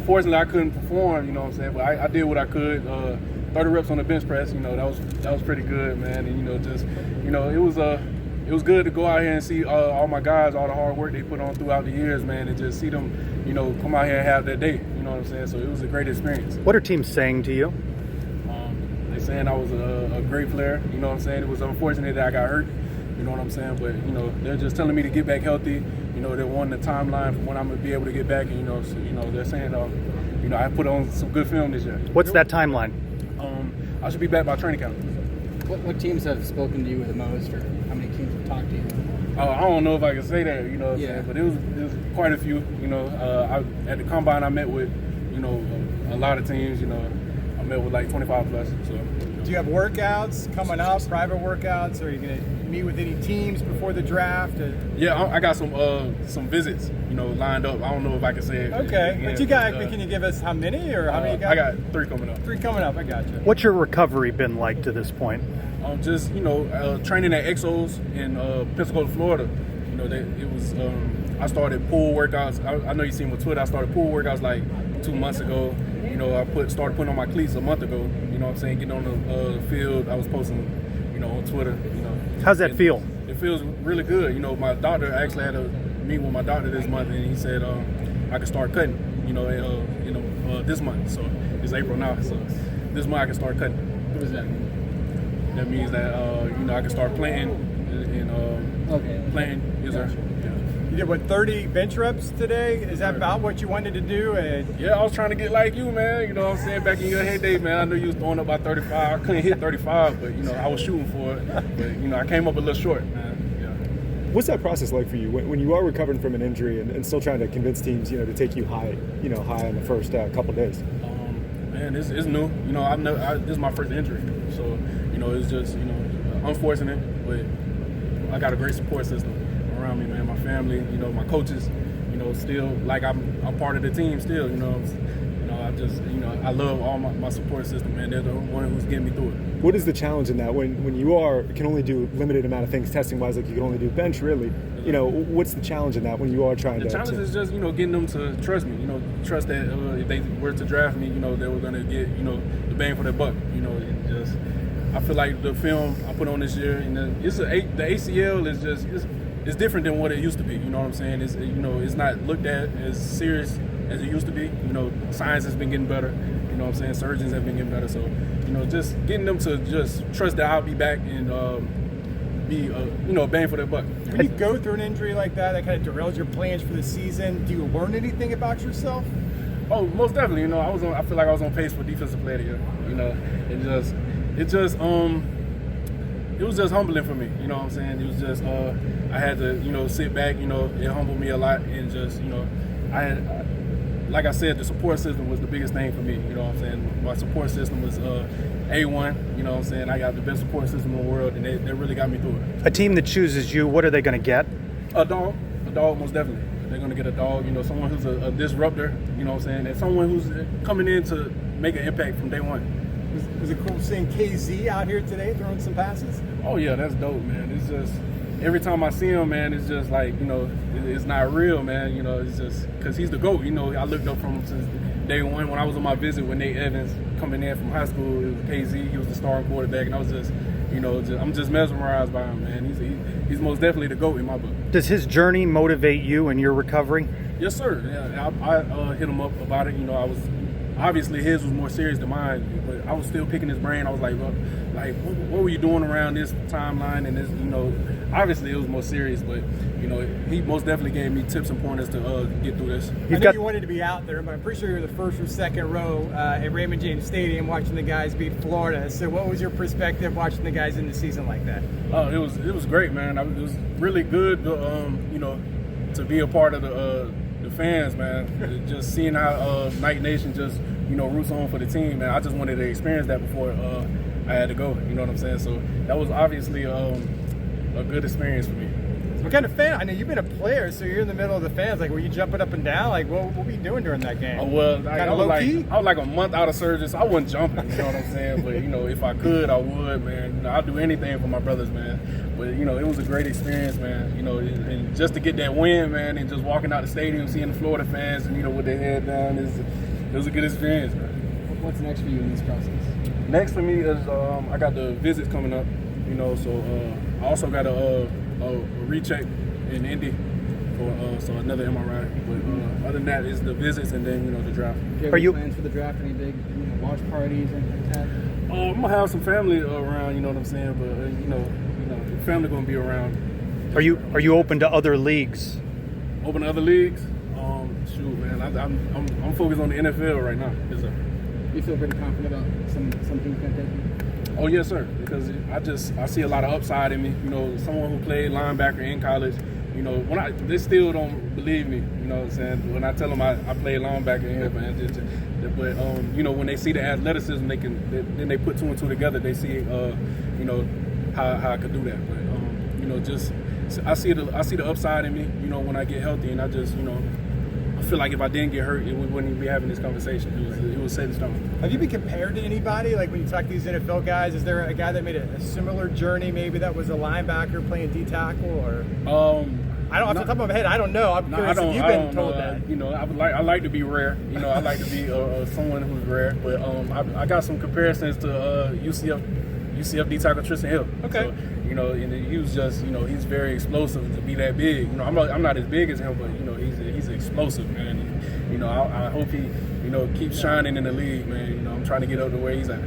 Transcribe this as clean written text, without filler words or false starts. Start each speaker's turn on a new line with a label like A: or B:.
A: unfortunately, I couldn't perform, you know what I'm saying? But I did what I could. 30 reps on the bench press, you know, that was pretty good, man. And, you know, just, you know, it was good to go out here and see all my guys, all the hard work they put on throughout the years, man, and just see them, you know, come out here and have their day, you know what I'm saying? So it was a great experience.
B: What are teams saying to you?
A: They're saying I was a great player, you know what I'm saying? It was unfortunate that I got hurt, you know what I'm saying? But, you know, they're just telling me to get back healthy. You know, they're wanting the timeline for when I'm going to be able to get back. And, you know, they're saying, you know, I put on some good film this year.
B: What's that timeline?
A: I should be back by training camp.
C: What teams have spoken to you the most, or how many teams have talked to you?
A: I don't know if I can say that, you know what I'm saying? But it was quite a few, you know. At the combine, I met with, you know, a lot of teams, you know. I met with like 25 plus, so. You know.
D: Do you have workouts coming up, private workouts? Are you going to meet with any teams before the draft?
A: Yeah, I got some visits, you know, lined up. I don't know if I can say it.
D: Okay, but you got, can you give us how many, or how many you got?
A: I got 3 coming up.
D: 3 coming up, I got you.
B: What's your recovery been like to this point?
A: Just, you know, training at Exos in Pensacola, Florida. You know, it was, I started pool workouts. I know you seen me on Twitter. I started pool workouts like 2 months ago. You know, I started putting on my cleats a month ago. You know what I'm saying? Getting on the field. I was posting, you know, on Twitter. You know.
B: How's that feel?
A: It feels really good. You know, my doctor actually had a meeting with my doctor this month, and he said I could start cutting. You know, this month. So it's April now. So this month I can start cutting.
C: What does that mean?
A: That means that you know, I can start planting and planting. Yes, sir.
D: You did 30 bench reps today? Is that about what you wanted to do?
A: Yeah, I was trying to get like you, man. You know what I'm saying? Back in your heyday, man, I knew you was throwing up by 35. I couldn't hit 35, but, you know, I was shooting for it. But, you know, I came up a little short, man. Yeah.
E: What's that process like for you when you are recovering from an injury and still trying to convince teams, you know, to take you high in the first couple days?
A: Man, it's new. You know, this is my first injury. So, you know, it's just, you know, unfortunate, but I got a great support system around me, man. My family, you know, my coaches, you know, still like I'm part of the team still, you know. I just, you know, I love all my support system, man. They're the one who's getting me through it.
E: What is the challenge in that when you can only do limited amount of things testing wise, like you can only do bench really? You know, what's the challenge in that when you are trying
A: The challenge is just, you know, getting them to trust me, you know, trust that if they were to draft me, you know, they were going to get, you know, the bang for their buck. You know, I feel like the film I put on this year, and the ACL is just, it's different than what it used to be. You know what I'm saying? It's, you know, it's not looked at as serious as it used to be. You know, science has been getting better. You know what I'm saying? Surgeons have been getting better. So, you know, just getting them to just trust that I'll be back and be, you know, a bang for their buck.
D: When you go through an injury like that kind of derails your plans for the season, do you learn anything about yourself?
A: Oh, most definitely. You know, I feel like I was on pace for defensive player of the year. You know, it was just humbling for me. You know what I'm saying? It was just I had to, you know, sit back. You know, it humbled me a lot, and just, you know, like I said, the support system was the biggest thing for me. You know what I'm saying? My support system was A1. You know what I'm saying? I got the best support system in the world, and they really got me through it.
B: A team that chooses you, what are they going to get?
A: A dog, most definitely. They're going to get a dog, you know, someone who's a disruptor, you know what I'm saying, and someone who's coming in to make an impact from day one.
D: Was it cool seeing KZ out here today throwing some passes?
A: Oh, yeah, that's dope, man. It's just, every time I see him, man, it's just like, you know, it's not real, man. You know, it's just, because he's the GOAT. You know, I looked up from him since day one. When I was on my visit with Nate Evans coming in from high school, it was KZ. He was the starting quarterback, and I was just, you know, I'm just mesmerized by him, man. He's most definitely the GOAT in my book.
B: Does his journey motivate you in your recovery?
A: Yes, sir. Yeah, I hit him up about it. You know, obviously his was more serious than mine, but I was still picking his brain. I was like, well, what were you doing around this timeline? And this, you know, obviously it was more serious, but, you know, he most definitely gave me tips and pointers to get through this.
D: I know you wanted to be out there, but I'm pretty sure you're the first or second row at Raymond James Stadium watching the guys beat Florida. So what was your perspective watching the guys in the season like that?
A: Oh, it was great, man. It was really good to, you know, to be a part of the fans, man. Just seeing how Night Nation just, you know, roots on for the team, man. I just wanted to experience that before I had to go. You know what I'm saying? So that was obviously a good experience for me.
D: What kind of fan? I know you've been a player, so you're in the middle of the fans. Like, were you jumping up and down? Like, what were you doing during that game?
A: Oh, well, I was
D: low-key?
A: like a month out of surgery, so I wasn't jumping. You know what I'm saying? But, you know, if I could, I would, man. You know, I'd do anything for my brothers, man. But, you know, it was a great experience, man. You know, and just to get that win, man, and just walking out the stadium, seeing the Florida fans, and, you know, with their head down, it was a good experience, man.
C: What's next for you in this process?
A: Next for me is I got the visits coming up, you know. So I also got a recheck in Indy for so another MRI. But other than that is the visits and then the draft.
C: Do you have
B: Are
C: any
B: you-
C: plans for the draft? Any big watch parties or anything like that?
A: I'm gonna have some family around, you know what I'm saying. But the family gonna be around.
B: Are you open to other leagues?
A: Open to other leagues? Shoot, man, I'm focused on the NFL right now. Yes, sir.
C: You feel pretty confident about some teams going to take you?
A: Oh yes, sir. Because I see a lot of upside in me. You know, someone who played linebacker in college. You know, they still don't believe me. You know what I'm saying? When I tell them I played linebacker in here, man. But when they see the athleticism, then they put two and two together. They see how I could do that. But I see the upside in me. You know, when I get healthy, and I feel like if I didn't get hurt, we wouldn't even be having this conversation. It was set in stone.
D: Have you been compared to anybody? Like when you talk to these NFL guys, is there a guy that made a similar journey? Maybe that was a linebacker playing D tackle, or I don't. Off the top of my head, I don't know. I'm curious if you've been told that.
A: I like to be rare. You know, I like to be someone who's rare. But I got some comparisons to UCF DT Kalia Hill.
D: Okay.
A: So, and he was just, he's very explosive to be that big. I'm not as big as him, but he's explosive, man. And, I hope he, keeps shining in the league, man. I'm trying to get up to where he's at.